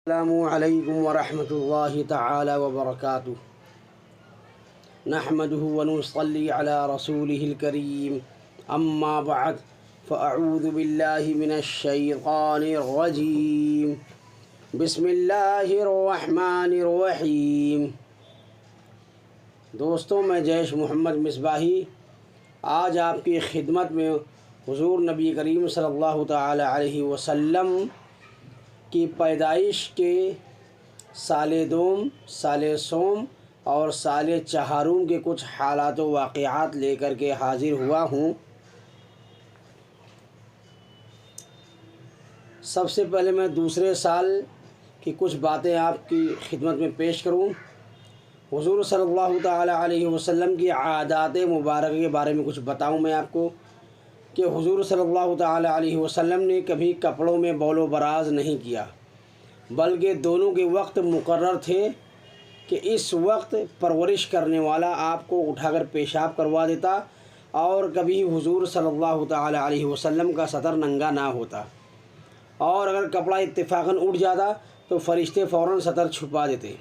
السلام علیکم ورحمۃ اللہ تعالی وبرکاتہ نحمده ونصلی علی رسولہ الکریم اما بعد فاعوذ باللہ من الشیطان الرجیم بسم اللہ الرحمن الرحیم۔ دوستوں، میں جیش محمد مصباحی آج آپ کی خدمت میں حضور نبی کریم صلی اللہ تعالی علیہ وسلم کی پیدائش کے سال دوم، سال سوم اور سال چہارم کے کچھ حالات و واقعات لے کر کے حاضر ہوا ہوں۔ سب سے پہلے میں دوسرے سال کی کچھ باتیں آپ کی خدمت میں پیش کروں۔ حضور صلی اللہ تعالی علیہ وسلم کی عادات مبارکہ کے بارے میں کچھ بتاؤں میں آپ کو کہ حضور صلی اللہ تعالی علیہ وسلم نے کبھی کپڑوں میں بول و براز نہیں کیا، بلکہ دونوں کے وقت مقرر تھے کہ اس وقت پرورش کرنے والا آپ کو اٹھا کر پیشاب کروا دیتا، اور کبھی حضور صلی اللہ تعالی علیہ وسلم کا صدر ننگا نہ ہوتا، اور اگر کپڑا اتفاقاً اٹھ جاتا تو فرشتے فوراً صدر چھپا دیتے۔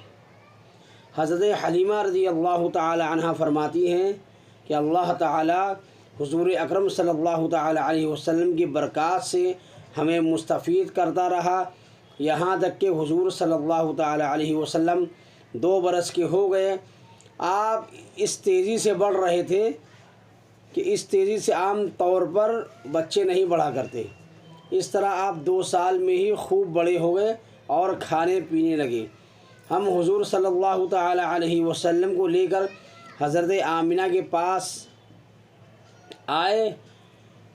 حضرت حلیمہ رضی اللہ تعالی عنہ فرماتی ہیں کہ اللہ تعالی حضور اکرم صلی اللہ تعالی علیہ وسلم کی برکات سے ہمیں مستفید کرتا رہا، یہاں تک کہ حضور صلی اللہ تعالی علیہ وسلم 2 برس کے ہو گئے۔ آپ اس تیزی سے بڑھ رہے تھے کہ اس تیزی سے عام طور پر بچے نہیں بڑھا کرتے۔ اس طرح آپ 2 سال میں ہی خوب بڑے ہو گئے اور کھانے پینے لگے۔ ہم حضور صلی اللہ تعالی علیہ وسلم کو لے کر حضرت آمنہ کے پاس آئے۔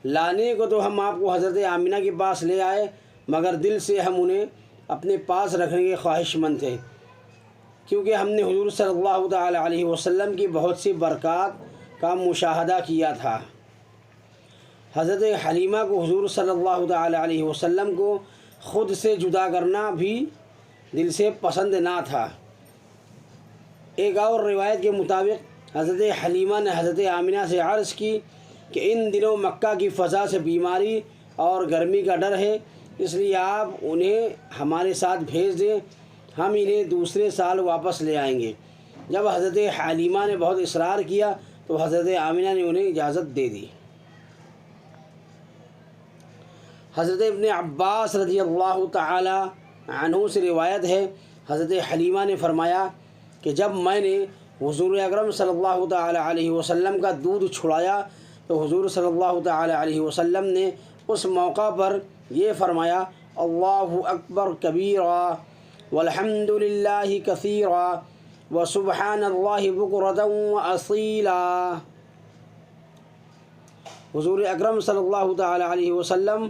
لانے کو تو ہم آپ کو حضرت آمنہ کے پاس لے آئے، مگر دل سے ہم انہیں اپنے پاس رکھنے کے خواہش مند تھے، کیونکہ ہم نے حضور صلی اللہ تعالی علیہ وسلم کی بہت سی برکات کا مشاہدہ کیا تھا۔ حضرت حلیمہ کو حضور صلی اللہ تعالی علیہ وسلم کو خود سے جدا کرنا بھی دل سے پسند نہ تھا۔ ایک اور روایت کے مطابق حضرت حلیمہ نے حضرت آمنہ سے عرض کی کہ ان دنوں مکہ کی فضا سے بیماری اور گرمی کا ڈر ہے، اس لیے آپ انہیں ہمارے ساتھ بھیج دیں، ہم انہیں دوسرے سال واپس لے آئیں گے۔ جب حضرت حلیمہ نے بہت اصرار کیا تو حضرت آمنہ نے انہیں اجازت دے دی۔ حضرت ابن عباس رضی اللہ تعالی عنہ سے روایت ہے، حضرت حلیمہ نے فرمایا کہ جب میں نے حضور اکرم صلی اللہ تعالی علیہ وسلم کا دودھ چھڑایا تو حضور صلی اللہ تعالی علیہ وسلم نے اس موقع پر یہ فرمایا: اللہ اکبر کبیرا والحمد للہ کثیرا وسبحان اللہ بکرۃ واصیلا۔ حضور اکرم صلی اللہ تعالی علیہ وسلم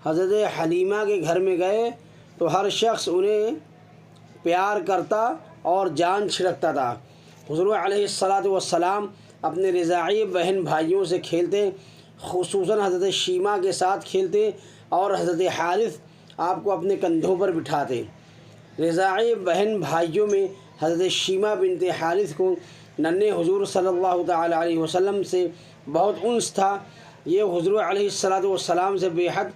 حضرت حلیمہ کے گھر میں گئے تو ہر شخص انہیں پیار کرتا اور جان چھڑکتا تھا۔ حضور علیہ السلام اپنے رضاعی بہن بھائیوں سے کھیلتے، خصوصاً حضرت شیمہ کے ساتھ کھیلتے اور حضرت حارث آپ کو اپنے کندھوں پر بٹھاتے۔ رضاعی بہن بھائیوں میں حضرت شیمہ بنت حارث کو ننھے حضور صلی اللہ تعالی علیہ وسلم سے بہت انس تھا۔ یہ حضور علیہ السلام سے بے حد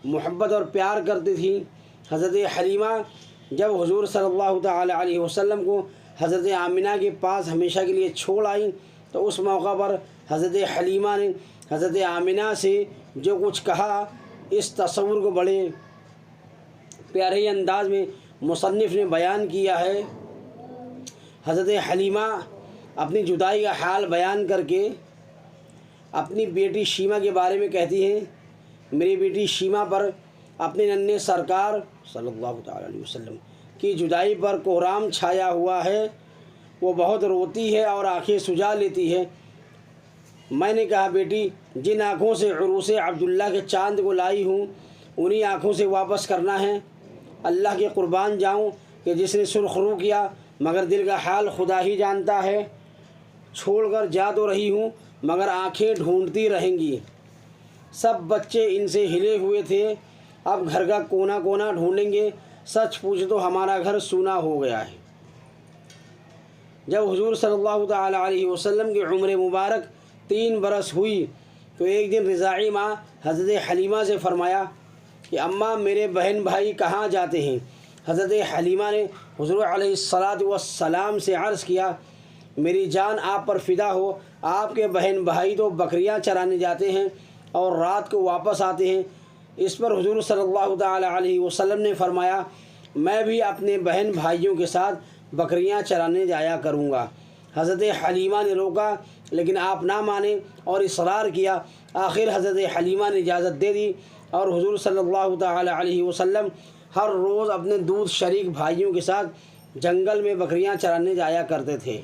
محبت اور پیار کرتی تھی۔ حضرت حلیمہ جب حضور صلی اللہ تعالی علیہ وسلم کو حضرت آمنہ کے پاس ہمیشہ کے لیے چھوڑ آئیں تو اس موقع پر حضرت حلیمہ نے حضرت آمنہ سے جو کچھ کہا، اس تصور کو بڑے پیارے انداز میں مصنف نے بیان کیا ہے۔ حضرت حلیمہ اپنی جدائی کا حال بیان کر کے اپنی بیٹی شیمہ کے بارے میں کہتی ہیں: میری بیٹی شیمہ پر اپنے ننھے سرکار صلی اللہ تعالی علیہ وسلم کی جدائی پر کوہرام چھایا ہوا ہے، وہ بہت روتی ہے اور آنکھیں سجا لیتی ہے۔ میں نے کہا: بیٹی، جن آنکھوں سے عروس عبداللہ کے چاند کو لائی ہوں انہی آنکھوں سے واپس کرنا ہے۔ اللہ کے قربان جاؤں کہ جس نے سرخ رو کیا، مگر دل کا حال خدا ہی جانتا ہے۔ چھوڑ کر جا تو رہی ہوں مگر آنکھیں ڈھونڈتی رہیں گی۔ سب بچے ان سے ہلے ہوئے تھے، اب گھر کا کونا کونا ڈھونڈیں گے، سچ پوچھ تو ہمارا گھر سونا ہو گیا ہے۔ جب حضور صلی اللہ تعالی علیہ وسلم کی عمر مبارک 3 برس ہوئی تو ایک دن رضاعی ماں حضرت حلیمہ سے فرمایا کہ اماں میرے بہن بھائی کہاں جاتے ہیں؟ حضرت حلیمہ نے حضور علیہ الصلاۃ والسلام سے عرض کیا میری جان آپ پر فدا ہو، آپ کے بہن بھائی تو بکریاں چرانے جاتے ہیں اور رات کو واپس آتے ہیں۔ اس پر حضور صلی اللہ تعالی علیہ وسلم نے فرمایا میں بھی اپنے بہن بھائیوں کے ساتھ بکریاں چرانے جایا کروں گا۔ حضرت حلیمہ نے روکا لیکن آپ نہ مانے اور اصرار کیا۔ آخر حضرت حلیمہ نے اجازت دے دی اور حضور صلی اللہ تعالی علیہ وسلم ہر روز اپنے دودھ شریک بھائیوں کے ساتھ جنگل میں بکریاں چرانے جایا کرتے تھے۔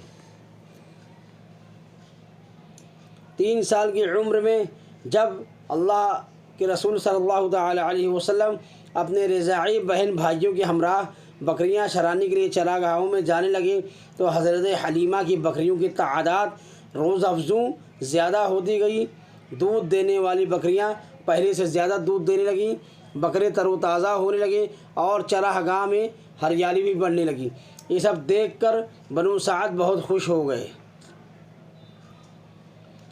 3 سال کی عمر میں جب اللہ کے رسول صلی اللہ تعالی علیہ وسلم اپنے رضاعی بہن بھائیوں کے ہمراہ بکریاں چرانے کے لیے چراگاہوں میں جانے لگے تو حضرت حلیمہ کی بکریوں کی تعداد روز افزوں زیادہ ہوتی گئی۔ دودھ دینے والی بکریاں پہلے سے زیادہ دودھ دینے لگیں، بکرے تر و تازہ ہونے لگے اور چراگاہ میں ہریالی بھی بڑھنے لگی۔ یہ سب دیکھ کر بنو سعد بہت خوش ہو گئے۔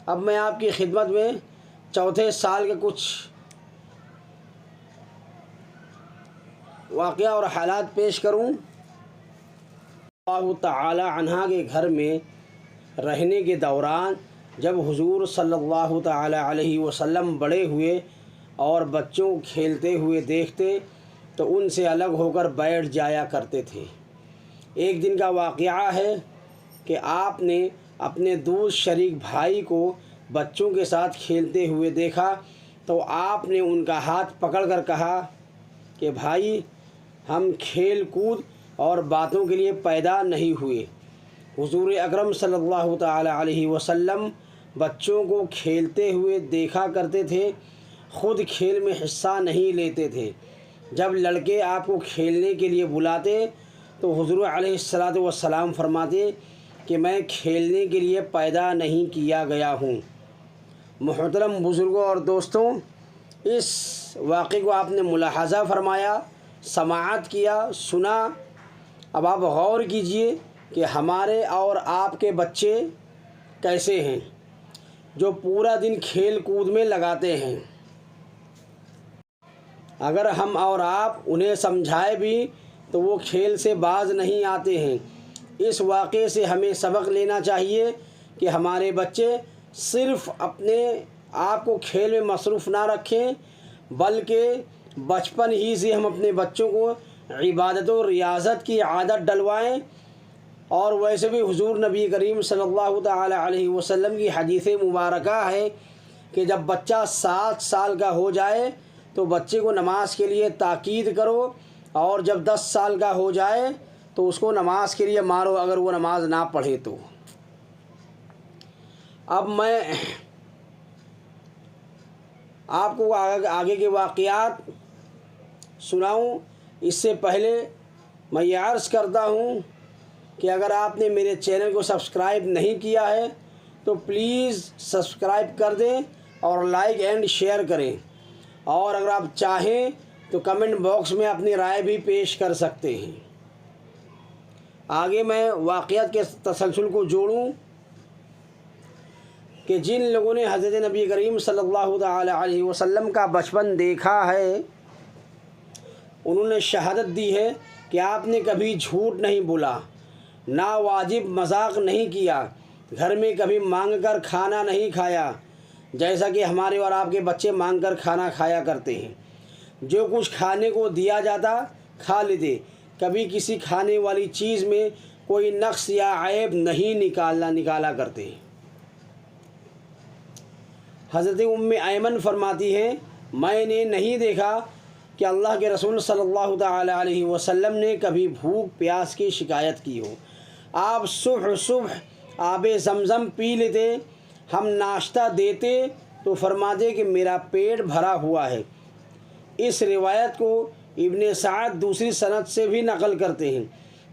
اب میں آپ کی خدمت میں چوتھے سال کے کچھ واقعہ اور حالات پیش کروں۔ اللہ تعالی عنہ کے گھر میں رہنے کے دوران جب حضور صلی اللہ تعالی علیہ وسلم بڑے ہوئے اور بچوں کو کھیلتے ہوئے دیکھتے تو ان سے الگ ہو کر بیٹھ جایا کرتے تھے۔ ایک دن کا واقعہ ہے کہ آپ نے اپنے دودھ شریک بھائی کو بچوں کے ساتھ کھیلتے ہوئے دیکھا تو آپ نے ان کا ہاتھ پکڑ کر کہا کہ بھائی ہم کھیل کود اور باتوں کے لیے پیدا نہیں ہوئے۔ حضور اکرم صلی اللہ تعالی علیہ وسلم بچوں کو کھیلتے ہوئے دیکھا کرتے تھے، خود کھیل میں حصہ نہیں لیتے تھے۔ جب لڑکے آپ کو کھیلنے کے لیے بلاتے تو حضور علیہ الصلاۃ والسلام فرماتے کہ میں کھیلنے کے لیے پیدا نہیں کیا گیا ہوں۔ محترم بزرگوں اور دوستوں، اس واقعے کو آپ نے ملاحظہ فرمایا، سماعت کیا، سنا۔ اب آپ غور کیجئے کہ ہمارے اور آپ کے بچے کیسے ہیں جو پورا دن کھیل کود میں لگاتے ہیں۔ اگر ہم اور آپ انہیں سمجھائے بھی تو وہ کھیل سے باز نہیں آتے ہیں۔ اس واقعے سے ہمیں سبق لینا چاہیے کہ ہمارے بچے صرف اپنے آپ کو کھیل میں مصروف نہ رکھیں بلکہ بچپن ہی سے ہم اپنے بچوں کو عبادت و ریاضت کی عادت ڈلوائیں۔ اور ویسے بھی حضور نبی کریم صلی اللہ تعالی علیہ وسلم کی حدیث مبارکہ ہے کہ جب بچہ 7 سال کا ہو جائے تو بچے کو نماز کے لیے تاکید کرو، اور جب 10 سال کا ہو جائے تو اس کو نماز کے لیے مارو اگر وہ نماز نہ پڑھے تو۔ اب میں آپ کو آگے کے واقعات سناؤں، اس سے پہلے میں یہ عرض کرتا ہوں کہ اگر آپ نے میرے چینل کو سبسکرائب نہیں کیا ہے تو پلیز سبسکرائب کر دیں اور لائک اینڈ شیئر کریں، اور اگر آپ چاہیں تو کمنٹ باکس میں اپنی رائے بھی پیش کر سکتے ہیں۔ آگے میں واقعات کے تسلسل کو جوڑوں کہ جن لوگوں نے حضرت نبی کریم صلی اللہ تعالی علیہ وسلم کا بچپن دیکھا ہے انہوں نے شہادت دی ہے کہ آپ نے کبھی جھوٹ نہیں بولا، ناواجب مذاق نہیں کیا، گھر میں کبھی مانگ کر کھانا نہیں کھایا جیسا کہ ہمارے اور آپ کے بچے مانگ کر کھانا کھایا کرتے ہیں۔ جو کچھ کھانے کو دیا جاتا کھا لیتے، کبھی کسی کھانے والی چیز میں کوئی نقص یا عیب نہیں نکالا کرتے۔ حضرت ام ایمن فرماتی ہیں میں نے نہیں دیکھا کہ اللہ کے رسول صلی اللہ تعالی علیہ وسلم نے کبھی بھوک پیاس کی شکایت کی ہو۔ آپ صبح آب زمزم پی لیتے، ہم ناشتہ دیتے تو فرماتے کہ میرا پیٹ بھرا ہوا ہے۔ اس روایت کو ابن سعد دوسری سند سے بھی نقل کرتے ہیں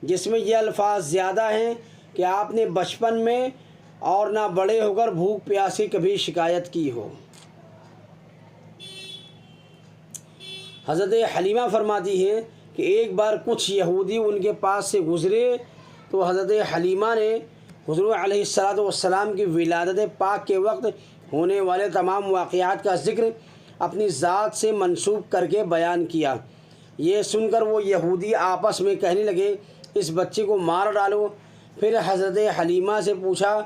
جس میں یہ الفاظ زیادہ ہیں کہ آپ نے بچپن میں اور نہ بڑے ہو کر بھوک پیاس کی کبھی شکایت کی ہو۔ حضرت حلیمہ فرماتی ہیں کہ ایک بار کچھ یہودی ان کے پاس سے گزرے تو حضرت حلیمہ نے حضور علیہ الصلاۃ والسلام کی ولادت پاک کے وقت ہونے والے تمام واقعات کا ذکر اپنی ذات سے منسوب کر کے بیان کیا۔ یہ سن کر وہ یہودی آپس میں کہنے لگے اس بچے کو مار ڈالو۔ پھر حضرت حلیمہ سے پوچھا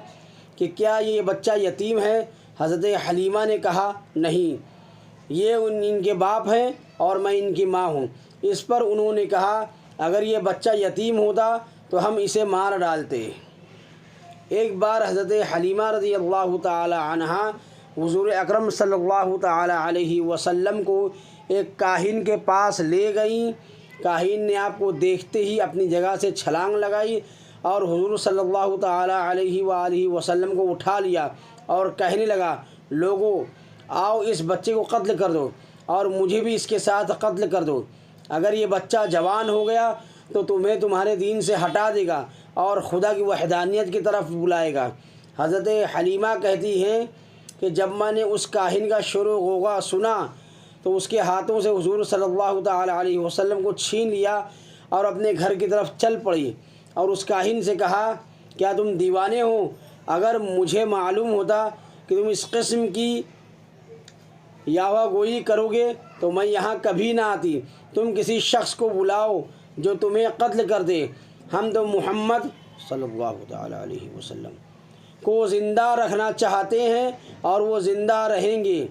کہ کیا یہ بچہ یتیم ہے؟ حضرت حلیمہ نے کہا نہیں، یہ ان کے باپ ہیں اور میں ان کی ماں ہوں۔ اس پر انہوں نے کہا اگر یہ بچہ یتیم ہوتا تو ہم اسے مار ڈالتے۔ ایک بار حضرت حلیمہ رضی اللہ تعالی عنہا حضور اکرم صلی اللہ تعالی علیہ وسلم کو ایک کاہن کے پاس لے گئیں۔ کاہن نے آپ کو دیکھتے ہی اپنی جگہ سے چھلانگ لگائی اور حضور صلی اللہ تعالی علیہ وآلہ وسلم کو اٹھا لیا اور کہنے لگا لوگو آؤ اس بچے کو قتل کر دو اور مجھے بھی اس کے ساتھ قتل کر دو۔ اگر یہ بچہ جوان ہو گیا تو تمہیں تمہارے دین سے ہٹا دے گا اور خدا کی وحدانیت کی طرف بلائے گا۔ حضرت حلیمہ کہتی ہیں کہ جب میں نے اس کاہن کا شور و غوغا سنا تو اس کے ہاتھوں سے حضور صلی اللہ تعالی علیہ وسلم کو چھین لیا اور اپنے گھر کی طرف چل پڑی اور اس کاہن سے کہا کیا تم دیوانے ہو؟ اگر مجھے معلوم ہوتا کہ تم اس قسم کی یاوہ گوئی کرو گے تو میں یہاں کبھی نہ آتی۔ تم کسی شخص کو بلاؤ جو تمہیں قتل کر دے، ہم تو محمد صلی اللہ تعالی علیہ وسلم کو زندہ رکھنا چاہتے ہیں اور وہ زندہ رہیں گے۔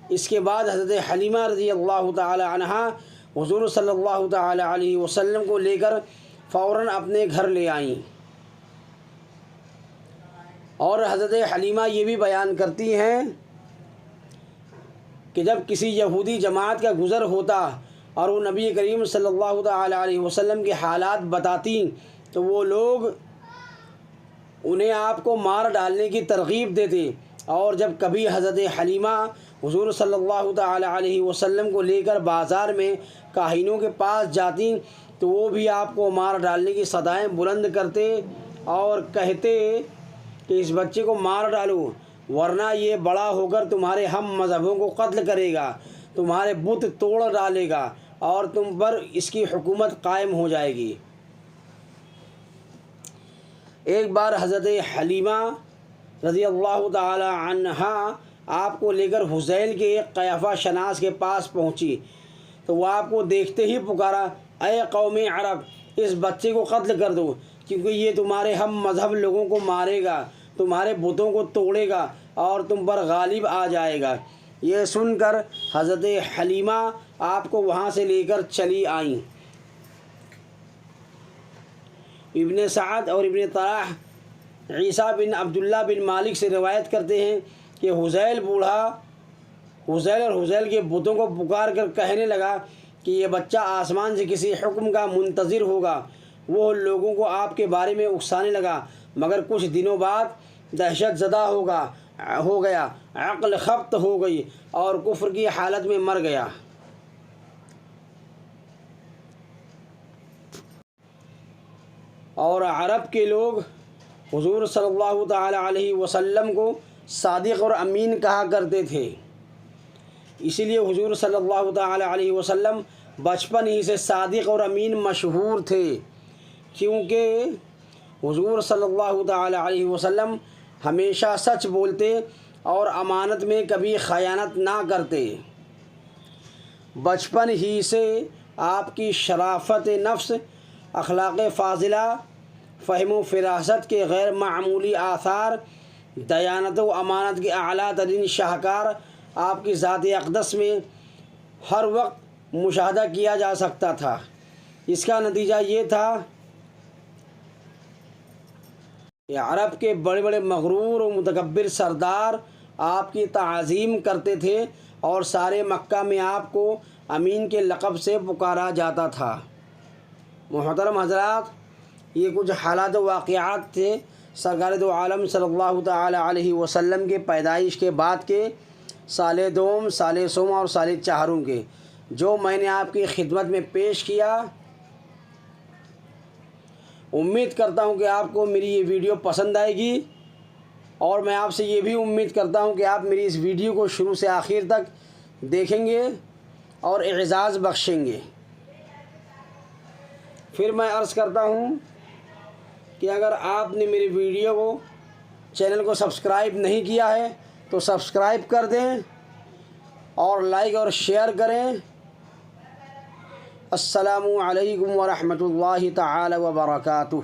اس کے بعد حضرت حلیمہ رضی اللہ تعالی عنہا حضور صلی اللہ تعالی علیہ وسلم کو لے کر فوراً اپنے گھر لے آئیں۔ اور حضرت حلیمہ یہ بھی بیان کرتی ہیں کہ جب کسی یہودی جماعت کا گزر ہوتا اور وہ نبی کریم صلی اللہ تعالی علیہ وسلم کے حالات بتاتی تو وہ لوگ انہیں آپ کو مار ڈالنے کی ترغیب دیتے، اور جب کبھی حضرت حلیمہ حضور صلی اللہ تعالی علیہ وسلم کو لے کر بازار میں کاہنوں کے پاس جاتی تو وہ بھی آپ کو مار ڈالنے کی صدائیں بلند کرتے اور کہتے کہ اس بچے کو مار ڈالو ورنہ یہ بڑا ہو کر تمہارے ہم مذہبوں کو قتل کرے گا، تمہارے بت توڑ ڈالے گا اور تم پر اس کی حکومت قائم ہو جائے گی۔ ایک بار حضرت حلیمہ رضی اللہ تعالی عنہا آپ کو لے کر حذیل کے ایک قیافہ شناس کے پاس پہنچی تو وہ آپ کو دیکھتے ہی پکارا اے قوم عرب، اس بچے کو قتل کر دو کیونکہ یہ تمہارے ہم مذہب لوگوں کو مارے گا، تمہارے بتوں کو توڑے گا اور تم پر غالب آ جائے گا۔ یہ سن کر حضرت حلیمہ آپ کو وہاں سے لے کر چلی آئیں۔ ابن سعد اور ابن طرح عیسیٰ بن عبداللہ بن مالک سے روایت کرتے ہیں کہ حذیل بوڑھا حذیل اور حذیل کے بتوں کو پکار کر کہنے لگا کہ یہ بچہ آسمان سے کسی حکم کا منتظر ہوگا۔ وہ لوگوں کو آپ کے بارے میں اکسانے لگا مگر کچھ دنوں بعد دہشت زدہ ہو گیا، عقل خبت ہو گئی اور کفر کی حالت میں مر گیا۔ اور عرب کے لوگ حضور صلی اللہ تعالی علیہ وسلم کو صادق اور امین کہا کرتے تھے، اسی لیے حضور صلی اللہ تعالی علیہ وسلم بچپن ہی سے صادق اور امین مشہور تھے، کیونکہ حضور صلی اللہ تعالی علیہ وسلم ہمیشہ سچ بولتے اور امانت میں کبھی خیانت نہ کرتے۔ بچپن ہی سے آپ کی شرافت نفس، اخلاق فاضلہ، فہم و فراست کے غیر معمولی آثار، دیانت و امانت کے اعلیٰ ترین شاہکار آپ کی ذات اقدس میں ہر وقت مشاہدہ کیا جا سکتا تھا۔ اس کا نتیجہ یہ تھا کہ عرب کے بڑے بڑے مغرور و متکبر سردار آپ کی تعظیم کرتے تھے اور سارے مکہ میں آپ کو امین کے لقب سے پکارا جاتا تھا۔ محترم حضرات، یہ کچھ حالات و واقعات تھے سرکار دو عالم صلی اللہ تعالی علیہ وسلم کے پیدائش کے بعد کے سال دوم، سال سوم اور سال چہارم کے، جو میں نے آپ کی خدمت میں پیش کیا۔ امید کرتا ہوں کہ آپ کو میری یہ ویڈیو پسند آئے گی اور میں آپ سے یہ بھی امید کرتا ہوں کہ آپ میری اس ویڈیو کو شروع سے آخر تک دیکھیں گے اور اعزاز بخشیں گے۔ پھر میں عرض کرتا ہوں کہ اگر آپ نے میری ویڈیو کو چینل کو سبسکرائب نہیں کیا ہے تو سبسکرائب کر دیں اور لائک اور شیئر کریں۔ السلام علیکم ورحمۃ اللہ تعالی وبرکاتہ۔